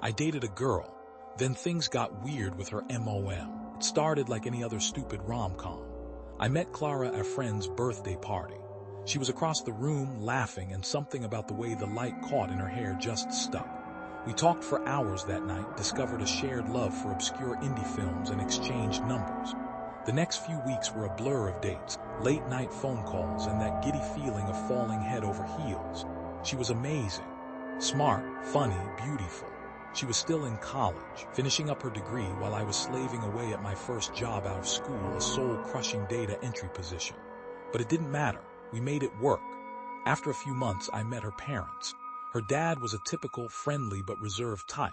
I dated a girl, then things got weird with her MOM. It started like any other stupid rom-com. I met Clara at a friend's birthday party. She was across the room, laughing, and something about the way the light caught in her hair just stuck. We talked for hours that night, discovered a shared love for obscure indie films, and exchanged numbers. The next few weeks were a blur of dates, late-night phone calls, and that giddy feeling of falling head over heels. She was amazing. Smart, funny, beautiful. She was still in college, finishing up her degree while I was slaving away at my first job out of school, a soul-crushing data entry position. But it didn't matter. We made it work. After a few months, I met her parents. Her dad was a typical, friendly but reserved type.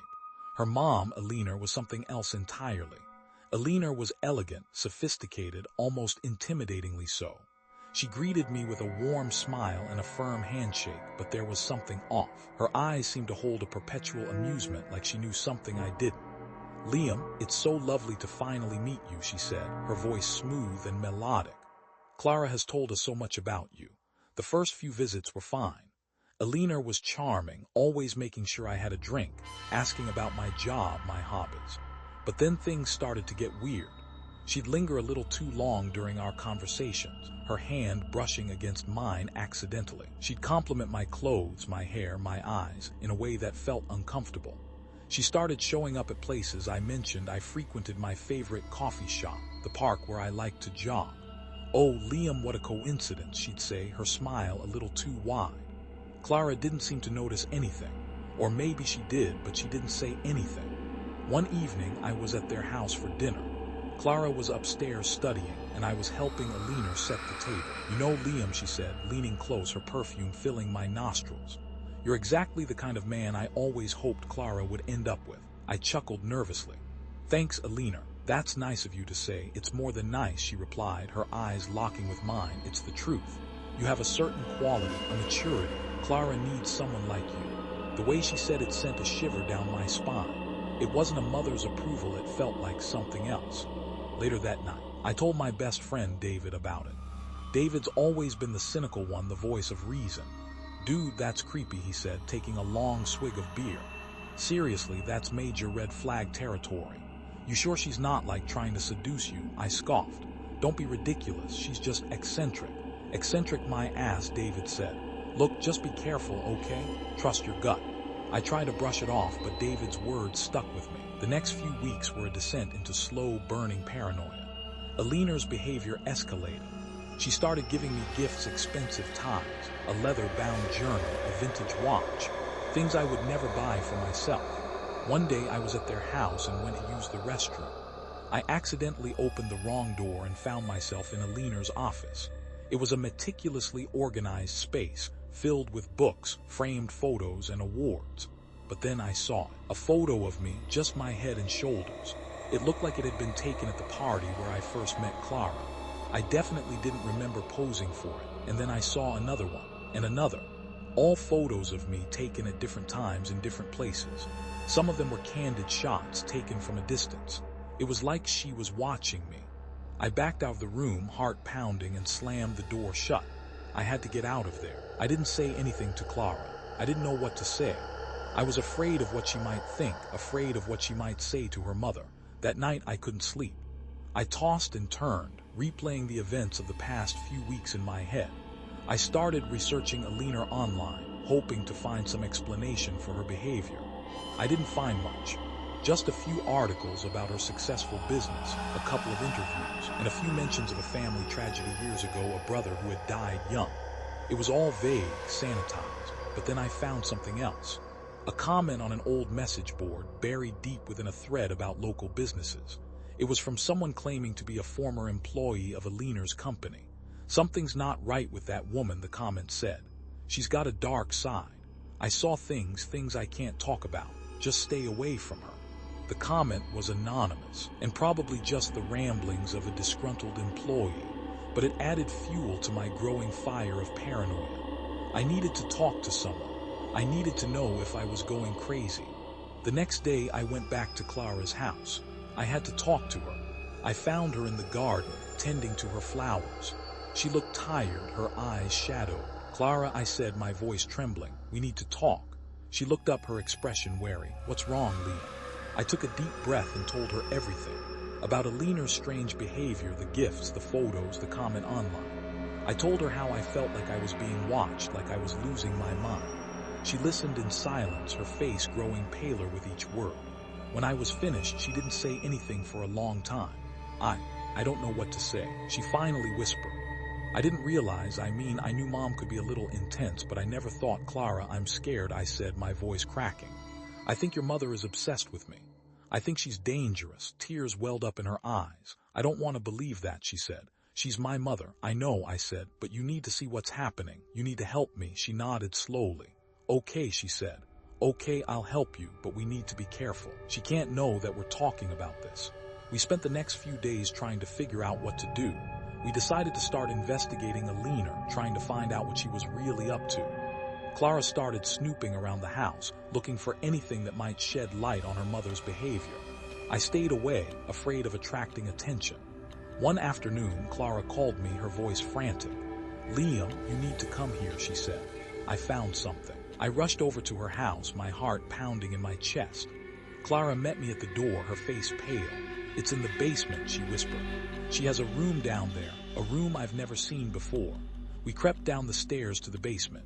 Her mom, Eleanor, was something else entirely. Eleanor was elegant, sophisticated, almost intimidatingly so. She greeted me with a warm smile and a firm handshake, but there was something off. Her eyes seemed to hold a perpetual amusement, like she knew something I didn't. "Liam, it's so lovely to finally meet you," she said, her voice smooth and melodic. "Clara has told us so much about you." The first few visits were fine. Eleanor was charming, always making sure I had a drink, asking about my job, my hobbies. But then things started to get weird. She'd linger a little too long during our conversations, her hand brushing against mine accidentally. She'd compliment my clothes, my hair, my eyes, in a way that felt uncomfortable. She started showing up at places I mentioned. I frequented my favorite coffee shop, the park where I liked to jog. "Oh, Liam, what a coincidence," she'd say, her smile a little too wide. Clara didn't seem to notice anything. Or maybe she did, but she didn't say anything. One evening, I was at their house for dinner. Clara was upstairs studying, and I was helping Eleanor set the table. "You know, Liam," she said, leaning close, her perfume filling my nostrils. "You're exactly the kind of man I always hoped Clara would end up with." I chuckled nervously. "Thanks, Eleanor. That's nice of you to say." "It's more than nice," she replied, her eyes locking with mine. "It's the truth. You have a certain quality, a maturity. Clara needs someone like you." The way she said it sent a shiver down my spine. It wasn't a mother's approval, it felt like something else. Later that night, I told my best friend David about it. David's always been the cynical one, the voice of reason. "Dude, that's creepy," he said, taking a long swig of beer. "Seriously, that's major red flag territory. You sure she's not, like, trying to seduce you?" I scoffed. "Don't be ridiculous, she's just eccentric." "Eccentric my ass," David said. "Look, just be careful, okay? Trust your gut." I tried to brush it off, but David's words stuck with me. The next few weeks were a descent into slow, burning paranoia. Eleanor's behavior escalated. She started giving me gifts, expensive ties, a leather-bound journal, a vintage watch, things I would never buy for myself. One day I was at their house and went to use the restroom. I accidentally opened the wrong door and found myself in Eleanor's office. It was a meticulously organized space, filled with books, framed photos, and awards. But then I saw it. A photo of me, just my head and shoulders. It looked like it had been taken at the party where I first met Clara. I definitely didn't remember posing for it, and then I saw another one, and another. All photos of me taken at different times in different places. Some of them were candid shots taken from a distance. It was like she was watching me. I backed out of the room, heart pounding, and slammed the door shut. I had to get out of there. I didn't say anything to Clara. I didn't know what to say. I was afraid of what she might think, afraid of what she might say to her mother. That night I couldn't sleep. I tossed and turned, replaying the events of the past few weeks in my head. I started researching Eleanor online, hoping to find some explanation for her behavior. I didn't find much. Just a few articles about her successful business, a couple of interviews, and a few mentions of a family tragedy years ago, a brother who had died young. It was all vague, sanitized, but then I found something else. A comment on an old message board buried deep within a thread about local businesses. It was from someone claiming to be a former employee of Eleanor's company. "Something's not right with that woman," the comment said. "She's got a dark side. I saw things I can't talk about. Just stay away from her." The comment was anonymous, and probably just the ramblings of a disgruntled employee, but it added fuel to my growing fire of paranoia. I needed to talk to someone. I needed to know if I was going crazy. The next day I went back to Clara's house. I had to talk to her. I found her in the garden, tending to her flowers. She looked tired, her eyes shadowed. "Clara," I said, my voice trembling, "we need to talk." She looked up, her expression wary. "What's wrong, Liam?" I took a deep breath and told her everything. About Eleanor's strange behavior, the gifts, the photos, the comment online. I told her how I felt like I was being watched, like I was losing my mind. She listened in silence, her face growing paler with each word. When I was finished, she didn't say anything for a long time. I don't know what to say," she finally whispered. "I didn't realize, I knew Mom could be a little intense, but I never thought, Clara, I'm scared," I said, my voice cracking. "I think your mother is obsessed with me. I think she's dangerous." Tears welled up in her eyes. "I don't want to believe that," she said. "She's my mother." "I know," I said, "but you need to see what's happening. You need to help me." She nodded slowly. "Okay," she said. "Okay, I'll help you, but we need to be careful. She can't know that we're talking about this." We spent the next few days trying to figure out what to do. We decided to start investigating Eleanor, trying to find out what she was really up to. Clara started snooping around the house, looking for anything that might shed light on her mother's behavior. I stayed away, afraid of attracting attention. One afternoon, Clara called me, her voice frantic. "Liam, you need to come here," she said. "I found something." I rushed over to her house, my heart pounding in my chest. Clara met me at the door, her face pale. "It's in the basement," she whispered. "She has a room down there, a room I've never seen before." We crept down the stairs to the basement.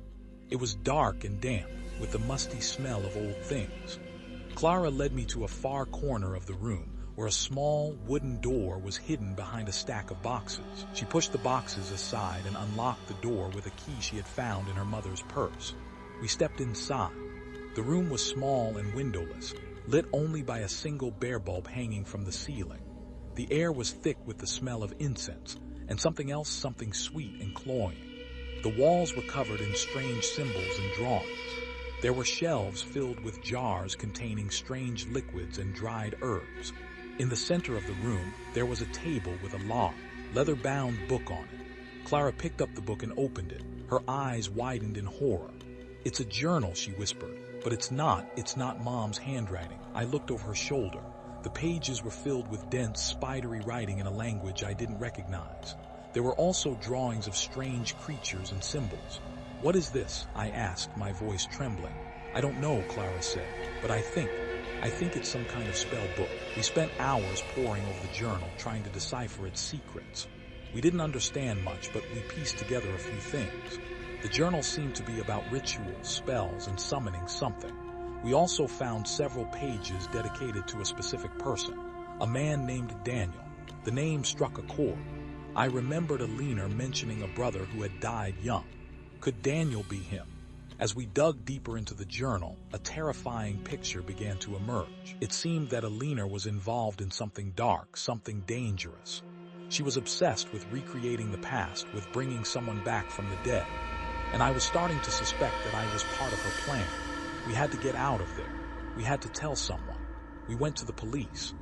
It was dark and damp, with the musty smell of old things. Clara led me to a far corner of the room, where a small wooden door was hidden behind a stack of boxes. She pushed the boxes aside and unlocked the door with a key she had found in her mother's purse. We stepped inside. The room was small and windowless, lit only by a single bare bulb hanging from the ceiling. The air was thick with the smell of incense, and something else, something sweet and cloying. The walls were covered in strange symbols and drawings. There were shelves filled with jars containing strange liquids and dried herbs. In the center of the room, there was a table with a large, leather-bound book on it. Clara picked up the book and opened it. Her eyes widened in horror. "It's a journal," she whispered. "But it's not Mom's handwriting." I looked over her shoulder. The pages were filled with dense, spidery writing in a language I didn't recognize. There were also drawings of strange creatures and symbols. "What is this?" I asked, my voice trembling. "I don't know," Clara said, "but I think it's some kind of spell book." We spent hours poring over the journal, trying to decipher its secrets. We didn't understand much, but we pieced together a few things. The journal seemed to be about rituals, spells, and summoning something. We also found several pages dedicated to a specific person, a man named Daniel. The name struck a chord. I remembered Eleanor mentioning a brother who had died young. Could Daniel be him? As we dug deeper into the journal, a terrifying picture began to emerge. It seemed that Eleanor was involved in something dark, something dangerous. She was obsessed with recreating the past, with bringing someone back from the dead. And I was starting to suspect that I was part of her plan. We had to get out of there. We had to tell someone. We went to the police.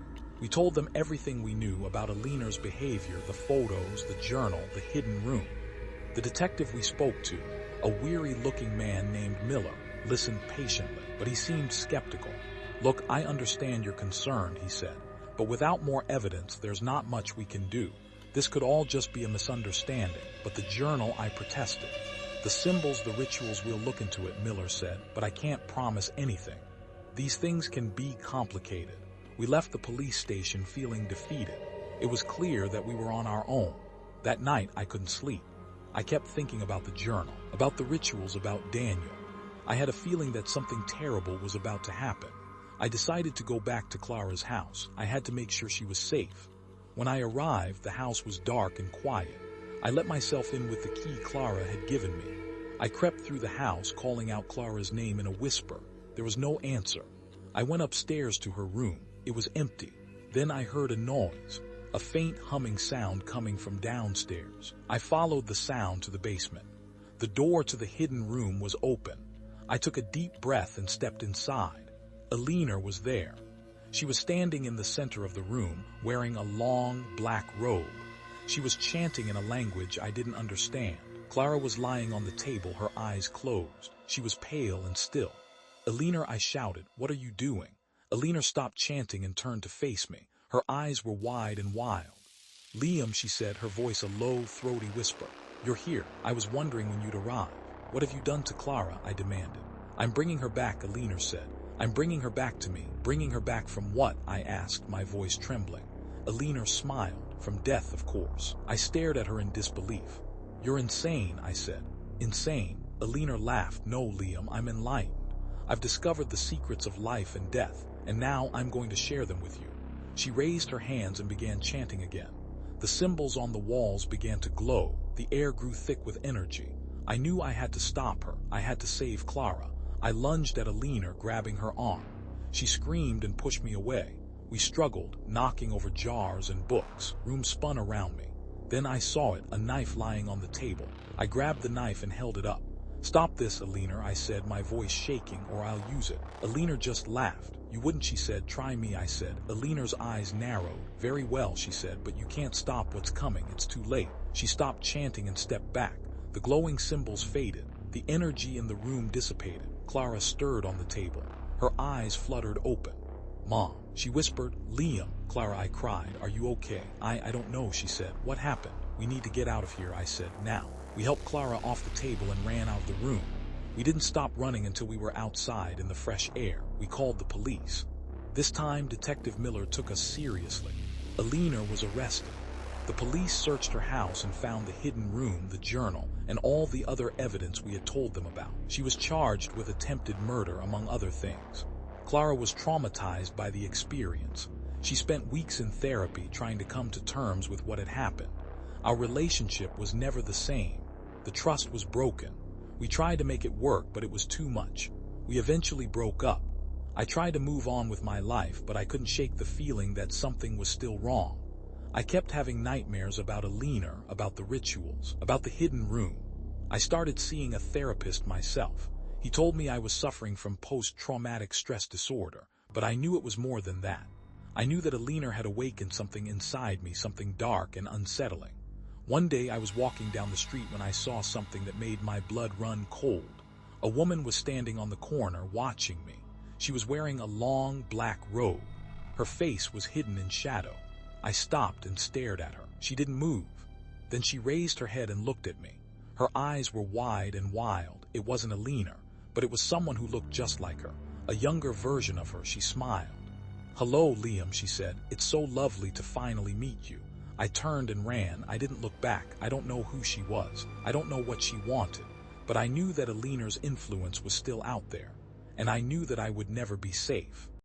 We told them everything we knew about Eleanor's behavior, the photos, the journal, the hidden room. The detective we spoke to, a weary-looking man named Miller, listened patiently, but he seemed skeptical. "Look, I understand you're concerned," he said, "but without more evidence, there's not much we can do. This could all just be a misunderstanding." "But the journal," I protested. "The symbols, the rituals, we'll look into it," Miller said, "but I can't promise anything. These things can be complicated." We left the police station feeling defeated. It was clear that we were on our own. That night, I couldn't sleep. I kept thinking about the journal, about the rituals, about Daniel. I had a feeling that something terrible was about to happen. I decided to go back to Clara's house. I had to make sure she was safe. When I arrived, the house was dark and quiet. I let myself in with the key Clara had given me. I crept through the house, calling out Clara's name in a whisper. There was no answer. I went upstairs to her room. It was empty. Then I heard a noise, a faint humming sound coming from downstairs. I followed the sound to the basement. The door to the hidden room was open. I took a deep breath and stepped inside. Eleanor was there. She was standing in the center of the room, wearing a long, black robe. She was chanting in a language I didn't understand. Clara was lying on the table, her eyes closed. She was pale and still. "Eleanor," I shouted, "what are you doing?" Eleanor stopped chanting and turned to face me. Her eyes were wide and wild. "Liam," she said, her voice a low, throaty whisper. "You're here. I was wondering when you'd arrive." "What have you done to Clara?" I demanded. I'm bringing her back, Eleanor said. I'm bringing her back to me. Bringing her back from what? I asked, my voice trembling. Eleanor smiled. From death, of course. I stared at her in disbelief. You're insane, I said. Insane? Eleanor laughed. No, Liam, I'm enlightened. I've discovered the secrets of life and death, and now I'm going to share them with you. She raised her hands and began chanting again. The symbols on the walls began to glow. The air grew thick with energy. I knew I had to stop her. I had to save Clara. I lunged at Eleanor, grabbing her arm. She screamed and pushed me away. We struggled, knocking over jars and books. Room spun around me. Then I saw it, a knife lying on the table. I grabbed the knife and held it up. Stop this, Eleanor, I said, my voice shaking, or I'll use it. Eleanor just laughed. You wouldn't, she said. Try me, I said. Eleanor's eyes narrowed. Very well, she said, but you can't stop what's coming. It's too late. She stopped chanting and stepped back. The glowing symbols faded. The energy in the room dissipated. Clara stirred on the table. Her eyes fluttered open. Mom, she whispered. Liam, Clara, I cried. Are you okay? I don't know, she said. What happened? We need to get out of here, I said. Now. We helped Clara off the table and ran out of the room. We didn't stop running until we were outside in the fresh air. We called the police. This time, Detective Miller took us seriously. Eleanor was arrested. The police searched her house and found the hidden room, the journal, and all the other evidence we had told them about. She was charged with attempted murder, among other things. Clara was traumatized by the experience. She spent weeks in therapy trying to come to terms with what had happened. Our relationship was never the same. The trust was broken. We tried to make it work, but it was too much. We eventually broke up. I tried to move on with my life, but I couldn't shake the feeling that something was still wrong. I kept having nightmares about Eleanor, about the rituals, about the hidden room. I started seeing a therapist myself. He told me I was suffering from post-traumatic stress disorder, but I knew it was more than that. I knew that Eleanor had awakened something inside me, something dark and unsettling. One day I was walking down the street when I saw something that made my blood run cold. A woman was standing on the corner watching me. She was wearing a long black robe. Her face was hidden in shadow. I stopped and stared at her. She didn't move. Then she raised her head and looked at me. Her eyes were wide and wild. It wasn't Eleanor, but it was someone who looked just like her. A younger version of her. She smiled. Hello, Liam, she said. It's so lovely to finally meet you. I turned and ran. I didn't look back. I don't know who she was. I don't know what she wanted. But I knew that Eleanor's influence was still out there. And I knew that I would never be safe.